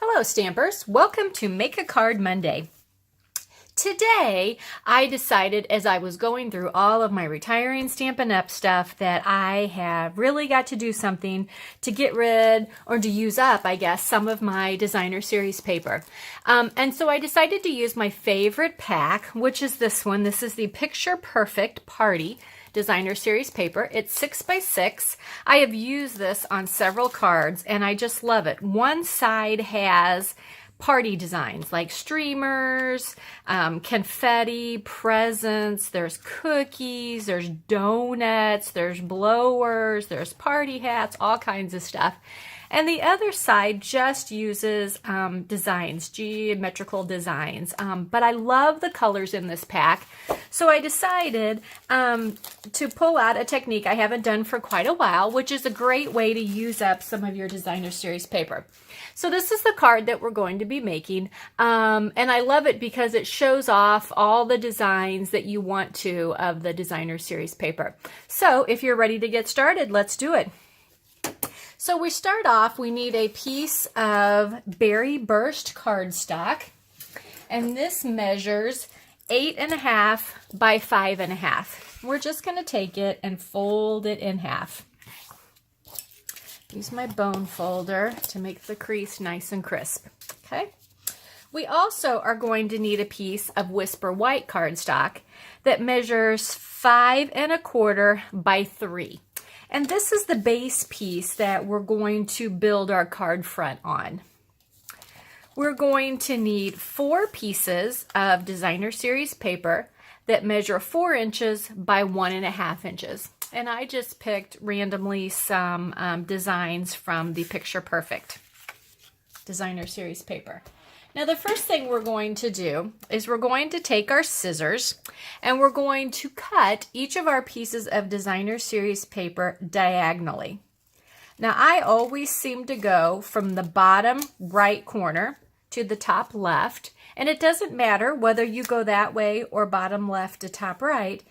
Hello Stampers, welcome to Make a Card Monday. Today I decided as I was going through all of my retiring Stampin' Up stuff that I have really got to do something to get rid or to use up, I guess, some of my designer series paper. And so I decided to use my favorite pack, which is this one. This is the Picture Perfect Party designer series paper. It's 6x6. I have used this on several cards and I just love it. One side has party designs like streamers, confetti, presents, there's cookies, there's donuts, there's blowers, there's party hats, all kinds of stuff. And the other side just uses designs, geometrical designs. But I love the colors in this pack. So I decided to pull out a technique I haven't done for quite a while, which is a great way to use up some of your designer series paper. So this is the card that we're going to be making. And I love it because it shows off all the designs that you want to of the designer series paper. So if you're ready to get started, let's do it. So we start off, we need a piece of Berry Burst cardstock, and this measures 8.5 by 5.5. We're just going to take it and fold it in half. Use my bone folder to make the crease nice and crisp. Okay. We also are going to need a piece of Whisper White cardstock that measures 5.25 by 3. And this is the base piece that we're going to build our card front on. We're going to need 4 pieces of designer series paper that measure 4 inches by 1.5 inches. And I just picked randomly some designs from the Picture Perfect designer series paper. Now the first thing we're going to do is we're going to take our scissors and we're going to cut each of our pieces of designer series paper diagonally. Now I always seem to go from the bottom right corner to the top left, and it doesn't matter whether you go that way or bottom left to top right,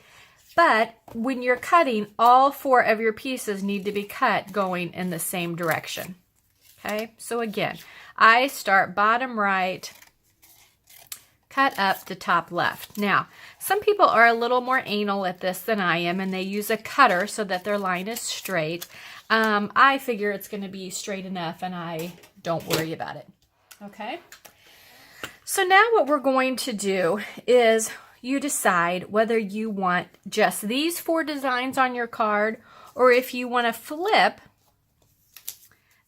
but when you're cutting, all 4 of your pieces need to be cut going in the same direction. Okay, so again, I start bottom right, cut up to top left. Now, some people are a little more anal at this than I am, and they use a cutter so that their line is straight. I figure it's going to be straight enough, and I don't worry about it. Okay? So now what we're going to do is you decide whether you want just these 4 designs on your card, or if you want to flip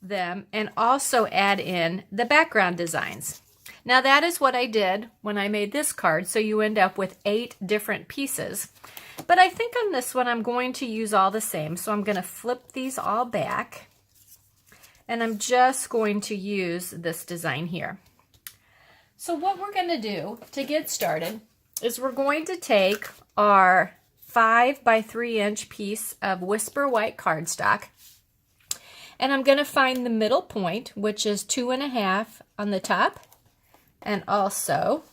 them and also add in the background designs. Now that is what I did when I made this card, so you end up with 8 different pieces. But I think on this one I'm going to use all the same, so I'm going to flip these all back and I'm just going to use this design here. So what we're going to do to get started is we're going to take our 5 by 3 inch piece of Whisper White cardstock, and I'm going to find the middle point, which is 2.5 on the top and also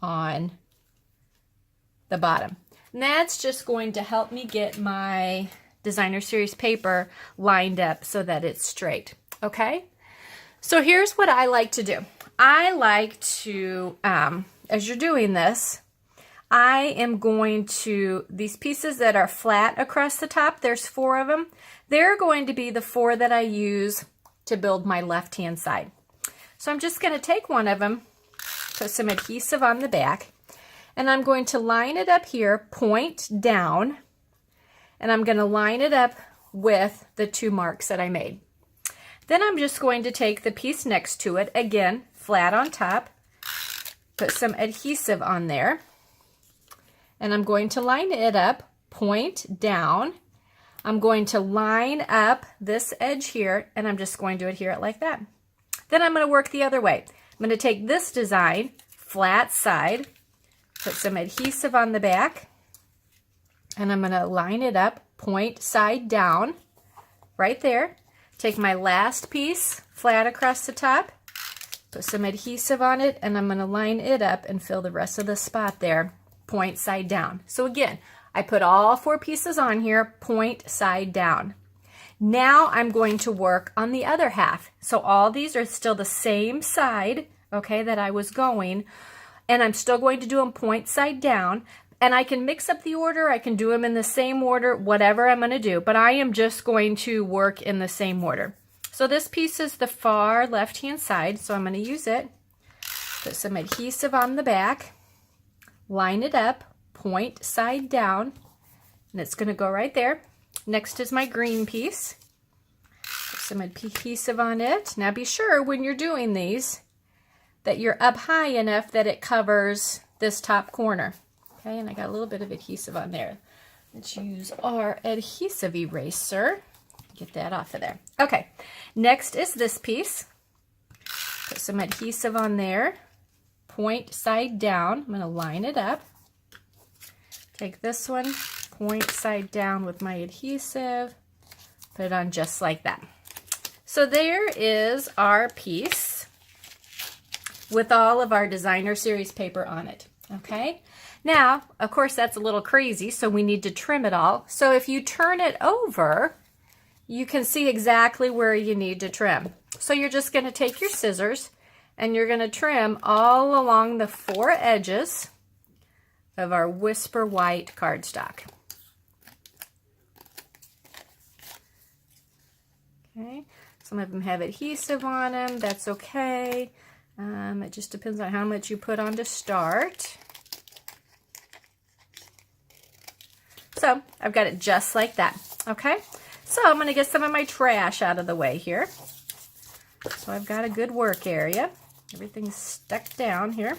on the bottom. And that's just going to help me get my designer series paper lined up so that it's straight. Okay? So here's what I like to do. I like to, as you're doing this, I am going to, these pieces that are flat across the top, there's 4 of them, they're going to be the 4 that I use to build my left-hand side. So I'm just going to take one of them, put some adhesive on the back, and I'm going to line it up here, point down, and I'm going to line it up with the 2 marks that I made. Then I'm just going to take the piece next to it, again, flat on top, put some adhesive on there, and I'm going to line it up, point down. I'm going to line up this edge here, and I'm just going to adhere it like that. Then I'm going to work the other way. I'm going to take this design, flat side, put some adhesive on the back, and I'm going to line it up, point side down, right there. Take my last piece, flat across the top, put some adhesive on it, and I'm going to line it up and fill the rest of the spot there, point side down. So again, I put all 4 pieces on here, point side down. Now I'm going to work on the other half. So all these are still the same side, okay, that I was going, and I'm still going to do them point side down. And I can mix up the order, I can do them in the same order, whatever I'm going to do, but I am just going to work in the same order. So this piece is the far left-hand side, so I'm going to use it. Put some adhesive on the back, line it up, point side down, and it's going to go right there. Next is my green piece. Put some adhesive on it. Now be sure when you're doing these that you're up high enough that it covers this top corner. Okay, and I got a little bit of adhesive on there. Let's use our adhesive eraser. Get that off of there. Okay, next is this piece. Put some adhesive on there. Point side down. I'm going to line it up. Take this one, point side down with my adhesive. Put it on just like that. So there is our piece with all of our designer series paper on it. Okay. Now, of course, that's a little crazy, so we need to trim it all. So if you turn it over, you can see exactly where you need to trim. So you're just going to take your scissors and you're going to trim all along the 4 edges of our Whisper White cardstock. Okay, some of them have adhesive on them. That's okay. It just depends on how much you put on to start. So I've got it just like that, okay? So I'm going to get some of my trash out of the way here. So I've got a good work area. Everything's stuck down here.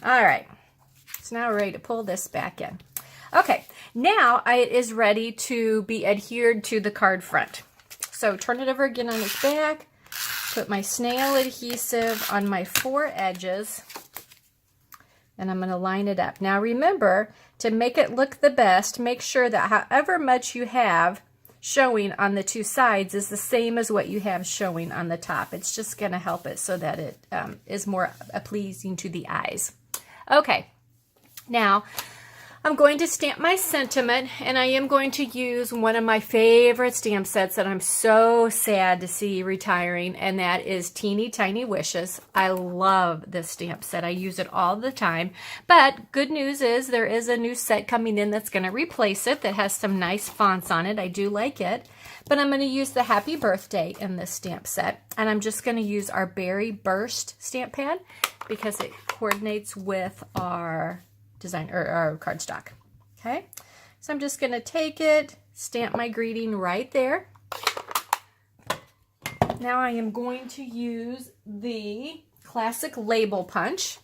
All right, so now we're ready to pull this back in. Okay, now it is ready to be adhered to the card front. So turn it over again on its back, put my SNAIL adhesive on my 4 edges, and I'm going to line it up. Now remember, to make it look the best, make sure that however much you have showing on the 2 sides is the same as what you have showing on the top. It's just going to help it so that it is more pleasing to the eyes. Okay, now I'm going to stamp my sentiment, and I am going to use one of my favorite stamp sets that I'm so sad to see retiring, and that is Teeny Tiny Wishes. I love this stamp set. I use it all the time, but good news is there is a new set coming in that's going to replace it that has some nice fonts on it. I do like it, but I'm going to use the Happy Birthday in this stamp set, and I'm just going to use our Berry Burst stamp pad because it coordinates with our design or our cardstock. Okay, so I'm just going to take it, stamp my greeting right there. Now I am going to use the classic label punch,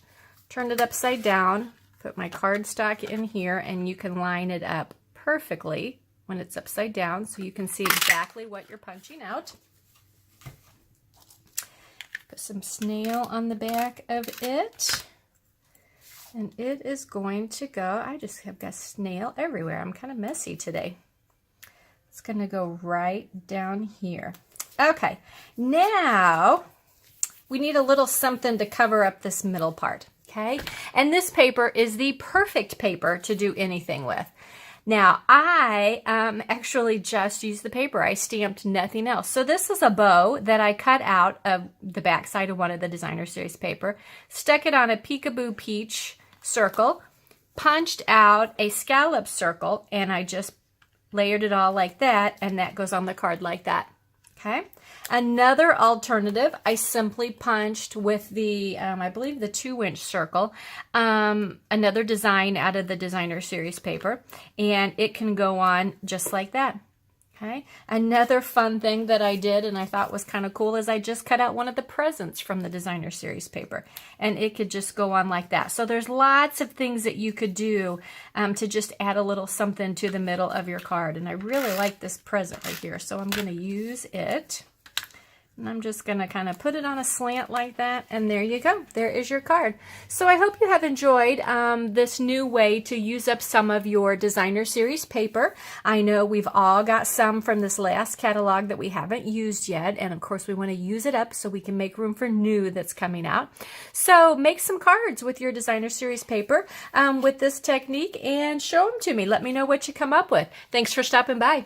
turn it upside down, put my cardstock in here, and you can line it up perfectly when it's upside down so you can see exactly what you're punching out. Put some SNAIL on the back of it. And it is going to go, I just have got SNAIL everywhere. I'm kind of messy today. It's going to go right down here. Okay, now we need a little something to cover up this middle part, okay? And this paper is the perfect paper to do anything with. Now, I actually just used the paper. I stamped nothing else. So this is a bow that I cut out of the back side of one of the designer series paper, stuck it on a Peekaboo Peach circle, punched out a scallop circle, and I just layered it all like that, and that goes on the card like that. Okay. Another alternative, I simply punched with the, I believe the 2-inch circle, another design out of the designer series paper, and it can go on just like that. Okay. Another fun thing that I did and I thought was kind of cool is I just cut out one of the presents from the designer series paper, and it could just go on like that. So there's lots of things that you could do to just add a little something to the middle of your card, and I really like this present right here, so I'm going to use it And I'm just going to kind of put it on a slant like that, and there you go. There is your card. So I hope you have enjoyed this new way to use up some of your designer series paper. I know we've all got some from this last catalog that we haven't used yet, and of course we want to use it up so we can make room for new that's coming out. So make some cards with your designer series paper with this technique and show them to me. Let me know what you come up with. Thanks for stopping by.